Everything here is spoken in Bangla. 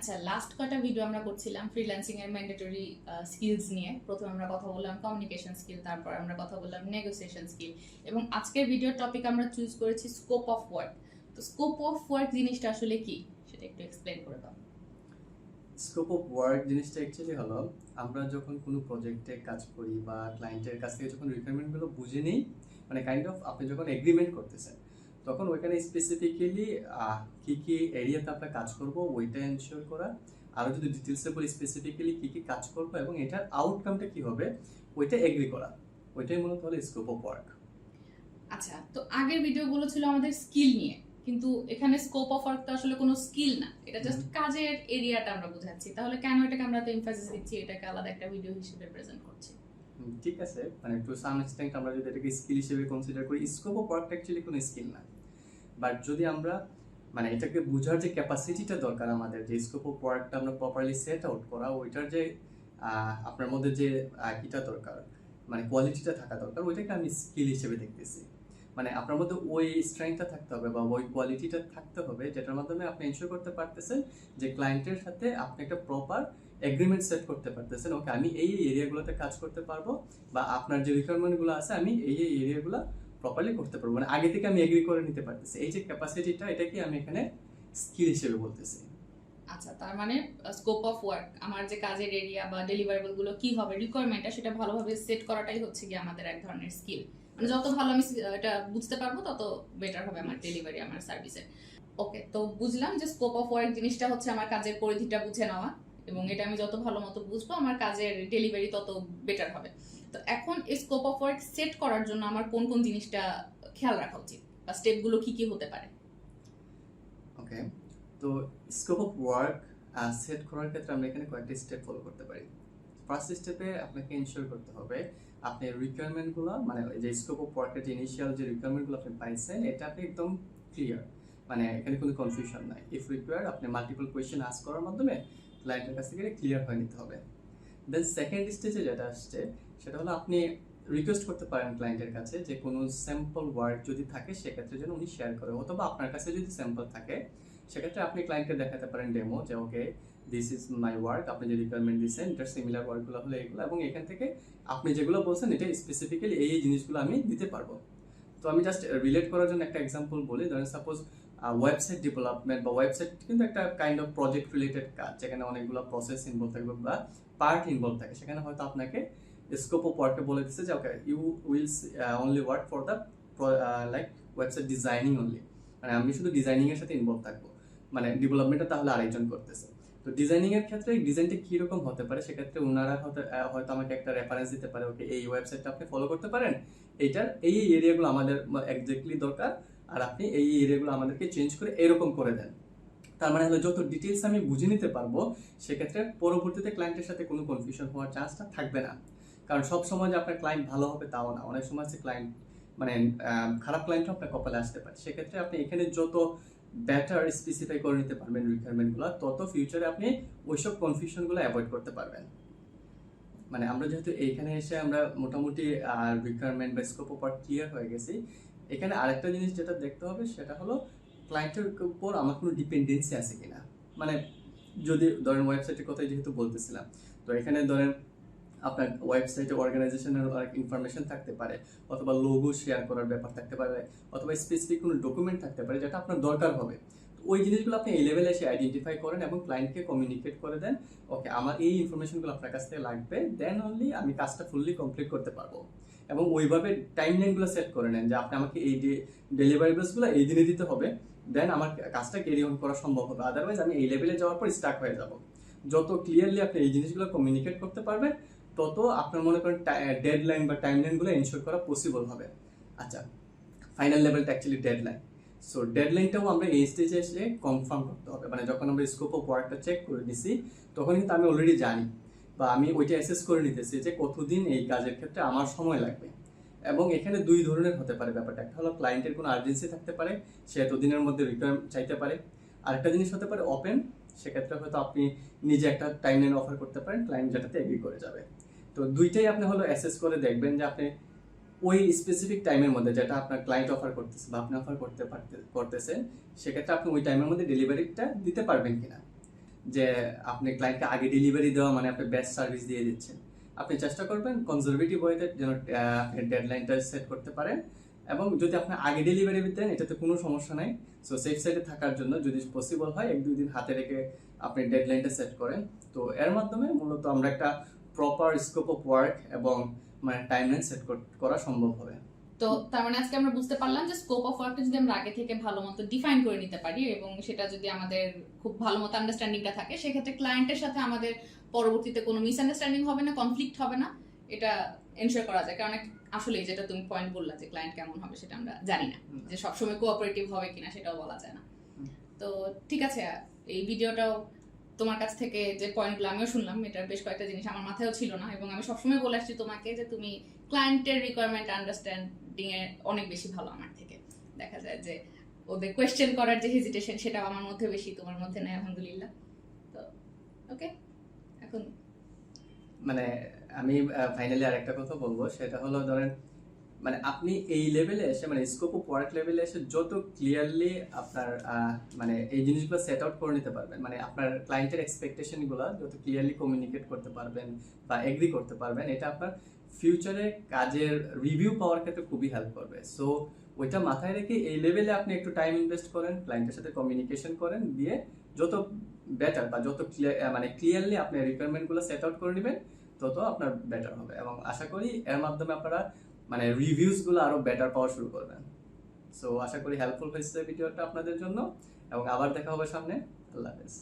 আচ্ছা, লাস্ট কয়টা ভিডিও আমরা করছিলাম ফ্রিল্যান্সিং এর ম্যান্ডেটরি স্কিলস নিয়ে। প্রথমে আমরা কথা বললাম কমিউনিকেশন স্কিল, তারপর আমরা কথা বললাম নেগোসিয়েশন স্কিল, এবং আজকের ভিডিওর টপিক আমরা চুজ করেছি স্কোপ অফ ওয়ার্ক। তো স্কোপ অফ ওয়ার্ক জিনিসটা আসলে কি সেটা একটু এক্সপ্লেইন করে দাও। স্কোপ অফ ওয়ার্ক জিনিসটা অ্যাকচুয়ালি হলো আমরা যখন কোনো প্রজেক্টে কাজ করি বা ক্লায়েন্টের কাছ থেকে যখন রিকোয়ারমেন্টগুলো বুঝে নিই, মানে কাইন্ড অফ আপনি যখন এগ্রিমেন্ট করতেছেন তখন ওইখানে স্পেসিফিক্যালি কী কী এরিয়াতে আপনার কাজ করব ওইটা এনশিওর করা, আরও যদি ডিটেলসে বলি স্পেসিফিক্যালি কী কী কাজ করবো এবং এটার আউটকামটা কী হবে ওইটা এগ্রি করা, ওইটাই মূলত হলো স্কোপ অফ ওয়ার্ক। আচ্ছা, তো আগের ভিডিওগুলো ছিল আমাদের স্কিল নিয়ে, কিন্তু এখানে স্কোপ অফ ওয়ার্ক তো আসলে কোনো স্কিল না, এটা জাস্ট কাজের এরিয়াটা আমরা বোঝাচ্ছি। তাহলে কেন এটাকে আমরা তো এমফাসিস দিচ্ছি, এটাকে আলাদা একটা ভিডিও হিসেবে প্রেজেন্ট করছি? ঠিক আছে, মানে টু সাম এক্সটেন্ট আমরা যদি এটাকে স্কিল হিসেবে কনসিডার করি, স্কোপ অফ ওয়ার্কটা অ্যাকচুয়ালি কোনো স্কিল না। বাট যদি আমরা মানে এটাকে বোঝার যে ক্যাপাসিটিটা দরকার আমাদের, যে স্কোপ অফ ওয়ার্কটা আমরা প্রপারলি সেট আউট করা, ওইটার যে আপনার মধ্যে যে কিটা দরকার, মানে কোয়ালিটিটা থাকা দরকার, ওইটাকে আমি স্কিল হিসেবে দেখতেছি। মানে আপনার মধ্যে ওই স্ট্রেংথটা থাকতে হবে বা ওই কোয়ালিটিটা থাকতে হবে যেটার মাধ্যমে আপনি এনশিওর করতে পারতেছেন যে ক্লায়েন্টের সাথে আপনি একটা প্রপার এগ্রিমেন্ট সেট করতে পারতেছেন, ওকে আমি এই এরিয়াগুলোতে কাজ করতে পারবো বা আপনার যে রিকোয়ারমেন্টগুলো আছে আমি এই এরিয়াগুলো প্রপারলি করতে পারবো, মানে আগে থেকে আমি এগ্রি করে নিতে পারতেছি। এই যে ক্যাপাসিটিটা, এটাকে আমি এখানে স্কিল হিসেবে বলতেছি। আচ্ছা, তার মানে স্কোপ অফ ওয়ার্ক, আমার যে কাজের এরিয়া বা ডেলিভারেবল গুলো কি হবে, রিকোয়ারমেন্টটা সেটা ভালোভাবে সেট করাটাই হচ্ছে কি আমাদের এক ধরনের স্কিল। মানে যত ভালো আমি এটা বুঝতে পারবো তত বেটার হবে আমার ডেলিভারি, আমার সার্ভিসের। ওকে, তো বুঝলাম যে স্কোপ অফ ওয়ার্ক জিনিসটা হচ্ছে আমার কাজের পরিধিটা বুঝে নেওয়া, এবং এটা আমি যত ভালো মতো বুঝবো আমার কাজের ডেলিভারি তত বেটার হবে। তো এখন এই স্কোপ অফ ওয়ার্ক সেট করার জন্য আমার কোন কোন জিনিসটা খেয়াল রাখা উচিত বা স্টেপগুলো কি কি হতে পারে? ওকে, তো স্কোপ অফ ওয়ার্ক সেট করার ক্ষেত্রে আমরা এখানে কয়েকটি স্টেপ ফলো করতে পারি। ফার্স্ট স্টেপে আপনাকে ইনশিওর করতে হবে আপনি রিকোয়ারমেন্টগুলো, মানে যে স্কোপ অফ ওয়ার্কের যে ইনিশিয়াল যে রিকোয়ারমেন্টগুলো আপনি পাইছেন এটা আপনি একদম ক্লিয়ার, মানে এখানে কোনো কনফিউশন নাই। ইফ রিকোয়ার্ড আপনি মাল্টিপল কোয়েশ্চেন আস্ক করার মাধ্যমে ক্লায়েন্টের কাছ থেকে ক্লিয়ার হয়ে নিতে হবে। দেন সেকেন্ড স্টেজে যেটা আসছে সেটা হলো আপনি রিকোয়েস্ট করতে পারেন ক্লায়েন্টের কাছে যে কোনো স্যাম্পল ওয়ার্ক যদি থাকে সেক্ষেত্রে যেন উনি শেয়ার করে, অথবা আপনার কাছে যদি স্যাম্পল থাকে সেক্ষেত্রে আপনি ক্লায়েন্টকে দেখাতে পারেন ডেমো, যে okay this is my work, আপনি যে রিকোয়ারমেন্ট দিচ্ছেন এটার সিমিলার ওয়ার্কগুলো হলো এগুলো, এবং এখান থেকে আপনি যেগুলো বলছেন এটা স্পেসিফিক্যালি এই জিনিসগুলো আমি দিতে পারবো। তো আমি জাস্ট রিলেট করার জন্য একটা এক্সাম্পল বলি। ধরেন সাপোজ ওয়েবসাইট ডেভেলপমেন্ট বা ওয়েবসাইট কিন্তু একটা কাইন্ড অফ প্রজেক্ট রিলেটেড কাজ, যেখানে অনেকগুলো প্রসেস ইনভলভ থাকবে বা পার্ট ইনভলভ থাকে। সেখানে হয়তো আপনাকে স্কোপ অফ ওয়ার্কে বলে দিচ্ছে যে okay you will only work for the like website designing only, মানে আমি শুধু ডিজাইনিং এর সাথে ইনভলভ থাকবো, মানে ডেভেলপমেন্টটা তাহলে আরেকজন করতেছে। তো ডিজাইনিং এর ক্ষেত্রে ডিজাইনটা কিরকম হতে পারে, সেক্ষেত্রে ওনারা হয়তো আমাকে একটা রেফারেন্স দিতে পারে, ওকে এই ওয়েবসাইটটা আপনি ফলো করতে পারেন, এইটার এই এরিয়াগুলো আমাদের এক্স্যাক্টলি দরকার, আর আপনি এই এরিয়াগুলো আমাদেরকে চেঞ্জ করে এরকম করে দেন। তার মানে হলো যত ডিটেলস আমি বুঝে নিতে পারবো সেক্ষেত্রে পরবর্তীতে ক্লায়েন্টের সাথে কোনো কনফিউশন হওয়ার চান্সটা থাকবে না। কারণ সব সময় যে আপনার ক্লায়েন্ট ভালো হবে তাও না, অনেক সময় আছে ক্লায়েন্ট মানে খারাপ ক্লায়েন্টও আপনার কপালে আসতে পারে। সেক্ষেত্রে আপনি এখানে যত বেটার স্পেসিফাই করে নিতে পারবেন রিকোয়ারমেন্টগুলো, তত ফিউচারে আপনি ওইসব কনফিউশনগুলো অ্যাভয়েড করতে পারবেন। মানে আমরা যেহেতু এইখানে এসে আমরা মোটামুটি রিকোয়ারমেন্ট বা স্কোপ অফ ওয়ার্ক ক্লিয়ার হয়ে গেছি, এখানে আরেকটা জিনিস যেটা দেখতে হবে সেটা হলো ক্লায়েন্টের উপর আমার কোনো ডিপেন্ডেন্সি আছে কিনা। মানে যদি ধরেন ওয়েবসাইটের কথাই যেহেতু বলতেছিলাম, তো এখানে ধরেন আপনার ওয়েবসাইটে অর্গানাইজেশনের অনেক ইনফরমেশন থাকতে পারে, অথবা লোগো শেয়ার করার ব্যাপার থাকতে পারে, অথবা স্পেসিফিক কোনো ডকুমেন্ট থাকতে পারে যেটা আপনার দরকার হবে। তো ওই জিনিসগুলো আপনি এই লেভেলে এসে আইডেন্টিফাই করেন এবং ক্লায়েন্টকে কমিউনিকেট করে দেন, ওকে আমার এই ইনফরমেশনগুলো আপনার কাছ থেকে লাগবে, দেন অনলি আমি কাজটা ফুললি কমপ্লিট করতে পারবো। এবং ওইভাবে টাইম লাইনগুলো সেট করে নেন যে আপনি আমাকে এই ডেলিভারেবলসগুলো এই দিনে দিতে হবে, দেন আমার কাজটা ক্যারি অন করা সম্ভব হবে, আদারওয়াইজ আমি এই লেভেলে যাওয়ার পর স্টাক হয়ে যাব। যত ক্লিয়ারলি আপনি এই জিনিসগুলো কমিউনিকেট করতে পারবেন তত আপনার মনে করেন ডেডলাইন বা টাইমলাইনগুলো এনশিওর করা পসিবল হবে। আচ্ছা, ফাইনাল লেভেলটা অ্যাকচুয়ালি ডেডলাইন। সো ডেডলাইনটাও আমরা এই স্টেজে এসে কনফার্ম করতে হবে, মানে যখন আমরা স্কোপ অফ ওয়ার্কটা চেক করে নিছি তখন কিন্তু আমি অলরেডি জানি বা আমি ওইটা অ্যাসেস করে নিতেছি যে কতদিন এই কাজের ক্ষেত্রে আমার সময় লাগবে। এবং এখানে দুই ধরনের হতে পারে ব্যাপারটা, একটা হলো ক্লায়েন্টের কোনো আর্জেন্সি থাকতে পারে, সে এতদিনের মধ্যে রিকোয়ারমেন্ট চাইতে পারে। আরেকটা জিনিস হতে পারে ওপেন, সেক্ষেত্রে হয়তো আপনি নিজে একটা টাইমলাইন অফার করতে পারেন, ক্লায়েন্ট যেটাতে এগ্রি করে যাবে। তো দুইটাই আপনি হলো অ্যাসেস করে দেখবেন যে আপনি ওই স্পেসিফিক টাইমের মধ্যে যেটা আপনার ক্লায়েন্ট অফার করতেছে বা আপনি অফার করতেছেন, সেক্ষেত্রে আপনি ওই টাইমের মধ্যে ডেলিভারিটা দিতে পারবেন কিনা। যে আপনি ক্লায়েন্টকে আগে ডেলিভারি দেওয়া মানে আপনি বেস্ট সার্ভিস দিয়ে দিচ্ছেন। আপনি চেষ্টা করবেন কনজারভেটিভ ওয়েতে যেন আপনি ডেডলাইনটা সেট করতে পারেন, এবং যদি আপনি আগে ডেলিভারি দেন এটাতে কোনো সমস্যা নাই। সো সেফ সাইডে থাকার জন্য যদি পসিবল হয় 1-2 দিন হাতে রেখে আপনি ডেডলাইনটা সেট করেন। তো এর মাধ্যমে মূলত আমরা একটা প্রপার স্কোপ অফ ওয়ার্ক এবং মানে টাইমলাইন সেট করা সম্ভব হবে। তো তার মানে আজকে আমরা বুঝতে পারলাম যে স্কোপ অফ ওয়ার্কটা যদি আমরা আগে থেকে ভালো মতো ডিফাইন করে নিতে পারি এবং সেটা যদি আমাদের খুব ভালো মতো আন্ডারস্ট্যান্ডিংটা থাকে, সেক্ষেত্রে ক্লায়েন্টের সাথে আমাদের পরবর্তীতে কোনো মিসআন্ডারস্ট্যান্ডিং হবে না, কনফ্লিক্ট হবে না, এটা এনশিওর করা যায়। কারণ আসলে যেটা তুমি পয়েন্ট বললা যে ক্লায়েন্ট কেমন হবে সেটা আমরা জানি না, যে সবসময় কোঅপারেটিভ হবে কিনা সেটাও বলা যায় না। তো ঠিক আছে, এই ভিডিওটাও তোমার কাছ থেকে যে পয়েন্টগুলো আমিও শুনলাম, এটার বেশ কয়েকটা জিনিস আমার মাথায়ও ছিল না, এবং আমি সবসময় বলে আসছি তোমাকে যে তুমি ক্লায়েন্টের রিকোয়ারমেন্ট আন্ডারস্ট্যান্ডিং এ অনেক বেশি ভালো আমার থেকে। দেখা যায় যে ওদের কোয়েশ্চেন করার যে হেজিটেশন সেটা আমার মধ্যে বেশি, তোমার মধ্যে নেই, আলহামদুলিল্লাহ। তো ওকে, এখন মানে আমি ফাইনালি আরেকটা কথা বলবো, সেটা হলো ধরেন মানে আপনি এই লেভেলে এসে মানে স্কোপ অফ ওয়ার্ক লেভেলে এসে যত ক্লিয়ারলি আপনার মানে এই জিনিসগুলো সেট আউট করে নিতে পারবেন, মানে আপনার ক্লায়েন্টের এক্সপেকটেশনগুলো যত ক্লিয়ারলি কমিউনিকেট করতে পারবেন বা এগ্রি করতে পারবেন, এটা আপনার ফিউচারে কাজের রিভিউ পাওয়ার ক্ষেত্রে খুবই হেল্প করবে। সো ওইটা মাথায় রেখে এই লেভেলে আপনি একটু টাইম ইনভেস্ট করেন, ক্লায়েন্টের সাথে কমিউনিকেশন করেন, দিয়ে যত বেটার বা যত মানে ক্লিয়ারলি আপনি রিকোয়ারমেন্টগুলো সেট আউট করে নেবেন তত আপনার বেটার হবে, এবং আশা করি এর মাধ্যমে আপনারা মানে রিভিউসগুলো আরো বেটার পাওয়া শুরু করবেন। সো আশা করি হেল্পফুল হয়েছে ভিডিওটা আপনাদের জন্য, এবং আবার দেখা হবে সামনে। আল্লাহ হাফেজ।